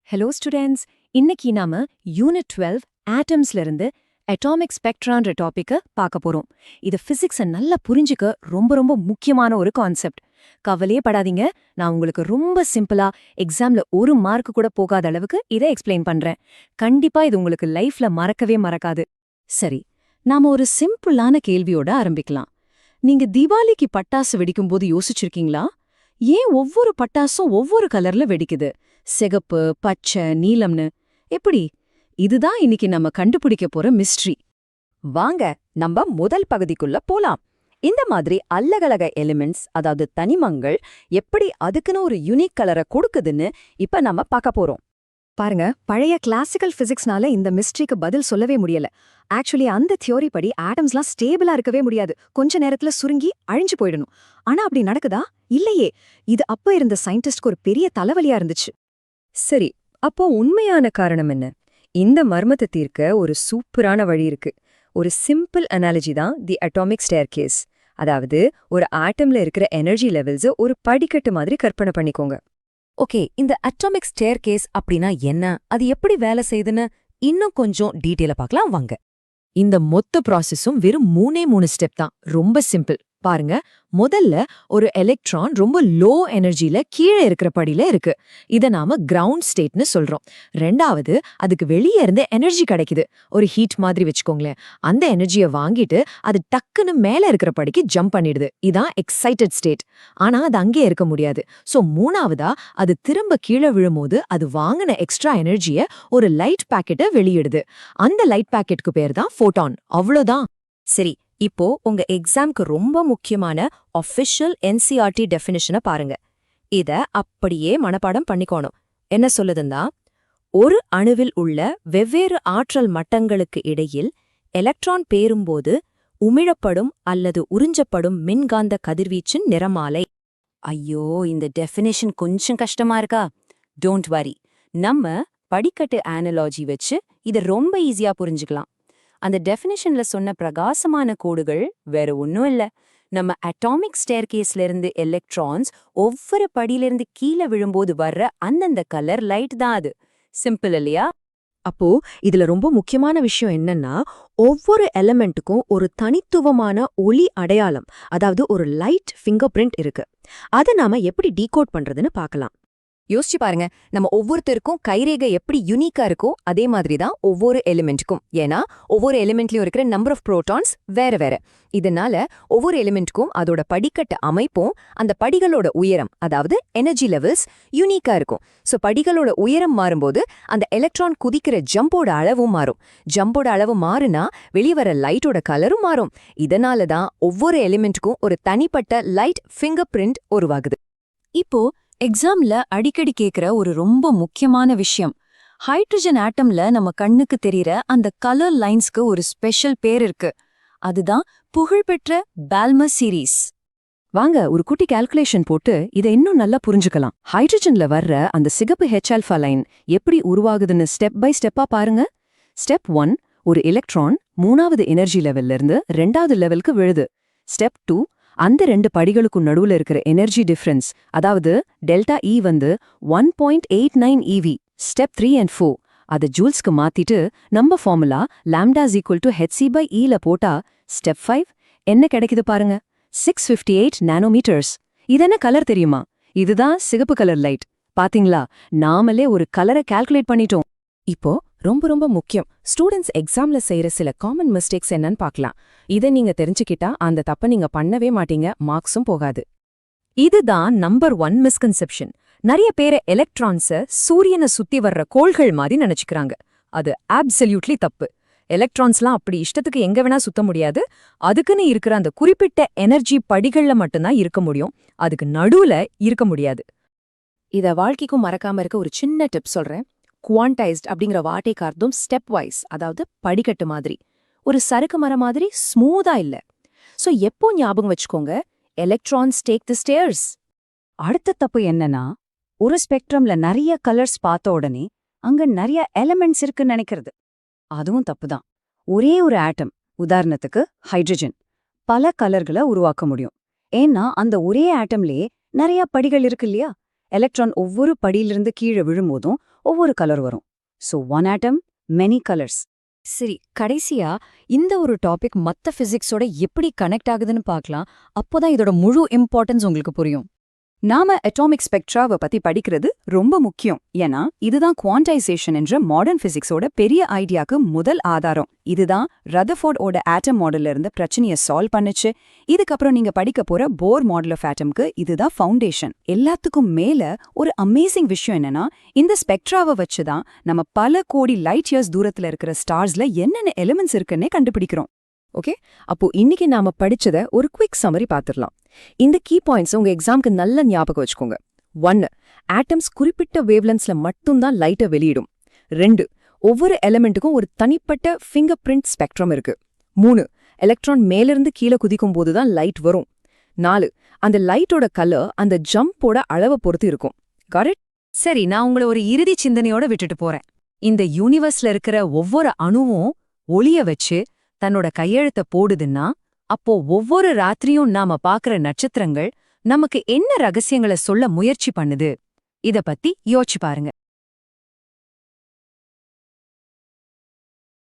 Hello students, இன்னைக்கு நாம unit 12 ஆட்டம்ஸ்ல இருந்து அட்டாமிக் ஸ்பெக்ட்ரான்ற டாபிக்க பார்க்க போறோம். இது பிசிக்ஸை நல்லா புரிஞ்சுக்க ரொம்ப ரொம்ப முக்கியமான ஒரு கான்செப்ட். கவலையே படாதீங்க, நான் உங்களுக்கு ரொம்ப சிம்பிளா எக்ஸாம்ல ஒரு மார்க் கூட போகாத அளவுக்கு இதை எக்ஸ்பிளைன் பண்றேன். கண்டிப்பா இது உங்களுக்கு லைஃப்ல மறக்கவே மறக்காது. சரி, நாம ஒரு சிம்பிளான கேள்வியோட ஆரம்பிக்கலாம். நீங்க தீபாவளிக்கு பட்டாசு வெடிக்கும்போது யோசிச்சிருக்கீங்களா? ஏன் ஒவ்வொரு பட்டாசும் ஒவ்வொரு கலர்ல வெடிக்குது? சிகப்பு, பச்சை, நீலம்னு எப்படி? இதுதான் இன்னைக்கு நம்ம கண்டுபிடிக்க போற மிஸ்ட்ரி. வாங்க நம்ம முதல் பகுதிக்குள்ள போலாம். இந்த மாதிரி அலகலக எலிமெண்ட்ஸ், அதாவது தனிமங்கள் எப்படி அதுக்குன்னு ஒரு யூனிக் கலரை கொடுக்குதுன்னு இப்ப நம்ம பார்க்க போறோம். பாருங்க, பழைய கிளாசிக்கல் பிசிக்ஸ்னால இந்த மிஸ்ட்ரிக்கு பதில் சொல்லவே முடியல. ஆக்சுவலி அந்த தியோரி படி ஆட்டம்ஸ்லாம் ஸ்டேபிளா இருக்கவே முடியாது, கொஞ்ச நேரத்துல சுருங்கி அழிஞ்சு போயிடணும். ஆனா அப்படி நடக்குதா? இல்லையே. இது அப்ப இருந்த சயின்டிஸ்ட்க்கு ஒரு பெரிய தலைவலியா இருந்துச்சு. சரி, அப்போ உண்மையான காரணம் என்ன? இந்த மர்மத்தை தீர்க்க ஒரு சூப்பரான வழி இருக்கு. ஒரு சிம்பிள் அனாலஜி தான் தி அட்டாமிக் ஸ்டேர்கேஸ். அதாவது ஒரு ஆட்டம்ல இருக்கிற எனர்ஜி லெவல்ஸ் ஒரு படிக்கட்டு மாதிரி கற்பனை பண்ணிக்கோங்க. ஓகே, இந்த அட்டாமிக் ஸ்டேர்கேஸ் அப்படின்னா என்ன, அது எப்படி வேலை செய்யுதுன்னு இன்னும் கொஞ்சம் டீட்டெயிலா பார்க்கலாம் வாங்க. இந்த மொத்த ப்ராசஸும் வெறும் மூணே ஸ்டெப் தான். ரொம்ப சிம்பிள். பாருங்க, முதல்ல ஒரு எலக்ட்ரான் ரொம்ப லோ எனர்ஜில கீழே இருக்கிற படியில இருக்கு. இத நாம கிரவுண்ட் ஸ்டேட்னு சொல்றோம். ரெண்டாவது, அதுக்கு வெளியே இருந்து எனர்ஜி கிடைக்குது, ஒரு ஹீட் மாதிரி வச்சுக்கோங்களேன். அந்த எனர்ஜியை வாங்கிட்டு அது டக்குன்னு மேல இருக்கிற படிக்கு ஜம்ப் பண்ணிடுது. இதான் எக்ஸைட்டட் ஸ்டேட். ஆனா அது அங்கே இருக்க முடியாது. சோ மூணாவதா, அது திரும்ப கீழே விழும்போது அது வாங்கின எக்ஸ்ட்ரா எனர்ஜியை ஒரு லைட் பாக்கெட்டை வெளியிடுது. அந்த லைட் பாக்கெட்டுக்கு பேர் தான் ஃபோட்டான். அவ்வளோதான். சரி, இப்போ உங்க எக்ஸாம்க்கு ரொம்ப முக்கியமான ஆஃபிஷியல் என்சிஆர்டி டெஃபினிஷனை பாருங்க. இத அப்படியே மனப்பாடம் பண்ணிக்கணும். என்ன சொல்லுதுன்னா, ஒரு அணுவில் உள்ள வெவ்வேறு ஆற்றல் மட்டங்களுக்கு இடையில் எலக்ட்ரான் பேரும்போது உமிழப்படும் அல்லது உறிஞ்சப்படும் மின்காந்த கதிர்வீச்சின் நிறமாலை. ஐயோ, இந்த டெஃபினிஷன் கொஞ்சம் கஷ்டமா இருக்கா? டோன்ட் வரி, நம்ம படிக்கட்டு ஆனலாஜி வச்சு இதை ரொம்ப ஈஸியா புரிஞ்சுக்கலாம். அந்த டெஃபினிஷன்ல சொன்ன பிரகாசமான கோடுகள் வேற ஒன்னும் இல்ல, நம்ம அட்டாமிக் ஸ்டேர்கேஸ்ல இருந்து எலக்ட்ரான்ஸ் ஒவ்வொரு படியிலிருந்து கீழே விழும்போது வர்ற அந்தந்த கலர் லைட் தான் அது. சிம்பிள் இல்லையா? அப்போ இதுல ரொம்ப முக்கியமான விஷயம் என்னன்னா, ஒவ்வொரு எலிமெண்ட்டுக்கும் ஒரு தனித்துவமான ஒளி அடையாளம், அதாவது ஒரு லைட் ஃபிங்கர் பிரிண்ட் இருக்கு. அதை நாம எப்படி டீகோட் பண்றதுன்னு பார்க்கலாம். யோசிச்சு பாருங்க, நம்ம ஒவ்வொருத்தருக்கும் கைரேகை எப்படி யூனிக்கா இருக்கோ அதே மாதிரி தான் ஒவ்வொரு எலிமெண்ட்டுக்கும். ஏன்னா ஒவ்வொரு எலிமெண்ட்லயும் இருக்கிற நம்பர் ஆஃப் புரோட்டான்ஸ் வேற வேற. இதனால ஒவ்வொரு எலிமெண்ட்டுக்கும் அதோட படிக்கட்டு அமைப்பும் அந்த படிகளோட உயரம், அதாவது எனர்ஜி லெவல்ஸ் யூனிக்கா இருக்கும். சோ படிகளோட உயரம் மாறும்போது அந்த எலக்ட்ரான் குதிக்கிற ஜம்போட அளவும் மாறும். ஜம்போட அளவு மாறுனா வெளிவர லைட்டோட கலரும் மாறும். இதனால தான் ஒவ்வொரு எலிமெண்ட்டுக்கும் ஒரு தனிப்பட்ட லைட் ஃபிங்கர் பிரிண்ட் உருவாகுது. இப்போ எக்ஸாம்ல அடிக்கடி கேக்குற ஒரு ரொம்ப முக்கியமான விஷயம், ஹைட்ரஜன் ஆட்டம்ல நம்ம கண்ணுக்கு தெரியற அந்த கலர் லைன்ஸ்க்கு ஒரு ஸ்பெஷல் பேர் இருக்கு. அதுதான் புகழ்பெற்ற பால்மர் சீரீஸ். வாங்க ஒரு குட்டி கால்குலேஷன் போட்டு இதை இன்னும் நல்லா புரிஞ்சுக்கலாம். ஹைட்ரஜன்ல வர்ற அந்த சிகப்பு H-ஆல்ஃபா லைன் எப்படி உருவாகுதுன்னு ஸ்டெப் பை ஸ்டெப்பா பாருங்க. ஸ்டெப் 1, ஒரு எலக்ட்ரான் 3வது எனர்ஜி லெவல்ல இருந்து 2வது லெவலுக்கு விழுது. ஸ்டெப் 2, அந்த ரெண்டு படிகளுக்கும் நடுவுல இருக்கிற எனர்ஜி டிஃபரன்ஸ், அதாவது டெல்டா E வந்து 1.89 eV. ஸ்டெப் 3 and 4 அதை ஜூல்ஸ்க்கு மாத்திட்டு நம்ம ஃபார்முலா λ=hc/E ல போட்டா ஸ்டெப் 5 என்ன கிடைக்குது பாருங்க, 658 நானோமீட்டர்ஸ். இதென்ன கலர் தெரியுமா? இதுதான் சிகப்பு கலர் லைட். பாத்தீங்களா, நாமளே ஒரு கலரை கால்குலேட் பண்ணிட்டோம். இப்போ ரொம்ப ரொம்ப முக்கியம், ஸ்டூடெண்ட்ஸ் எக்ஸாம்ல செய்யற சில காமன் மிஸ்டேக்ஸ் என்னன்னு பார்க்கலாம். இதை நீங்க தெரிஞ்சுக்கிட்டா அந்த தப்பை நீங்க பண்ணவே மாட்டீங்க, மார்க்ஸும் போகாது. இதுதான் நம்பர் 1 மிஸ்கன்செப்ஷன். நிறைய பேரை எலக்ட்ரான்ஸ சூரியனை சுத்தி வர்ற கோள்கள் மாதிரி நினைச்சுக்கிறாங்க. அது அப்சல்யூட்லி தப்பு. எலக்ட்ரான்ஸ்லாம் அப்படி இஷ்டத்துக்கு எங்க வேணா சுத்த முடியாது. அதுக்குன்னு இருக்கிற அந்த குறிப்பிட்ட எனர்ஜி படிகள்ல மட்டும்தான் இருக்க முடியும். அதுக்கு நடுவுல இருக்க முடியாது. இத வாழ்க்கைக்கும் மறக்காம இருக்க ஒரு சின்ன டிப் சொல்றேன். குவான்டைஸ்ட் அப்படிங்கிற வார்த்தைக்கு அர்த்தம் ஸ்டெப் வைஸ், அதாவது படிக்கட்டு மாதிரி. ஒரு சறுக்கு மரம் மாதிரி ஸ்மூதா இல்ல. சோ எப்போ ஞாபகம் வச்சுக்கோங்க, எலக்ட்ரான்ஸ் டேக் தி ஸ்டேர்ஸ். அடுத்த தப்பு என்னன்னா, ஒரு ஸ்பெக்ட்ரம்ல நிறைய கலர்ஸ் பார்த்த உடனே அங்க நிறைய எலிமெண்ட்ஸ் இருக்குன்னு நினைக்கிறது. அதுவும் தப்புதான். ஒரே ஒரு ஆட்டம், உதாரணத்துக்கு ஹைட்ரஜன், பல கலர்களை உருவாக்க முடியும். ஏன்னா அந்த ஒரே ஆட்டம்லயே நிறைய படிகள் இருக்கு இல்லையா? எலக்ட்ரான் ஒவ்வொரு படியிலிருந்து கீழே விழும்போதும் ஒவ்வொரு கலர் வரும். So one atom many colours. சரி, கடைசியா இந்த ஒரு டாபிக் மத்த பிசிக்ஸோட எப்படி கனெக்ட் ஆகுதுன்னு பார்க்கலாம். அப்போதான் இதோட முழு இம்பார்ட்டன்ஸ் உங்களுக்கு புரியும். நாம அட்டாமிக் ஸ்பெக்ட்ராவை பத்தி படிக்கிறது ரொம்ப முக்கியம். ஏன்னா இதுதான் குவான்டைசேஷன் என்ற மாடர்ன் பிசிக்ஸோட பெரிய ஐடியாக்கு முதல் ஆதாரம். இதுதான் ரதர்ஃபோர்டோட ஆட்டம் மாடல்ல இருந்து பிரச்சனையை சால்வ் பண்ணுச்சு. இதுக்கப்புறம் நீங்க படிக்க போற போர் மாடல் ஆஃப் ஆட்டம்க்கு இதுதான் ஃபவுண்டேஷன். எல்லாத்துக்கும் மேல ஒரு அமேசிங் விஷயம் என்னன்னா, இந்த ஸ்பெக்ட்ராவை வச்சுதான் நம்ம பல கோடி லைட் இயர்ஸ் தூரத்துல இருக்கிற ஸ்டார்ஸ்ல என்னென்ன எலிமெண்ட்ஸ் இருக்குன்னே கண்டுபிடிக்கிறோம். ஓகே, அப்போ இன்னைக்கு நாம படிச்சத ஒரு குவிக் சம்மரி பார்த்துடலாம். இந்த கீ பாயிண்ட்ஸ் உங்க எக்ஸாம்க்கு நல்ல ஞாபகம் வச்சுக்கோங்க. 1. ஆட்டம்ஸ் குறிப்பிட்ட வேவ்லென்ஸ்ல மட்டும்தான் லைட்டை வெளியிடும். 2. ஒவ்வொரு எலிமெண்ட்டுக்கும் ஒரு தனிப்பட்ட ஃபிங்கர் பிரிண்ட் ஸ்பெக்ட்ரம் இருக்கு. 3. எலக்ட்ரான் மேலிருந்து கீழே குதிக்கும் போதுதான் லைட் வரும். 4. அந்த லைட்டோட கலர் அந்த ஜம்போட அளவை பொறுத்து இருக்கும். கரெக்ட்? சரி, நான் உங்களை ஒரு இறுதி சிந்தனையோட விட்டுட்டு போறேன். இந்த யூனிவர்ஸ்ல இருக்கிற ஒவ்வொரு அணுவும் ஒளிய வச்சு தன்னோட கையெழுத்த போடுதுன்னா, அப்போ ஒவ்வொரு ராத்திரியும் நாம பாக்குற நட்சத்திரங்கள் நமக்கு என்ன ரகசியங்களை சொல்ல முயற்சி பண்ணுது? இத பத்தி யோசிச்சு பாருங்க.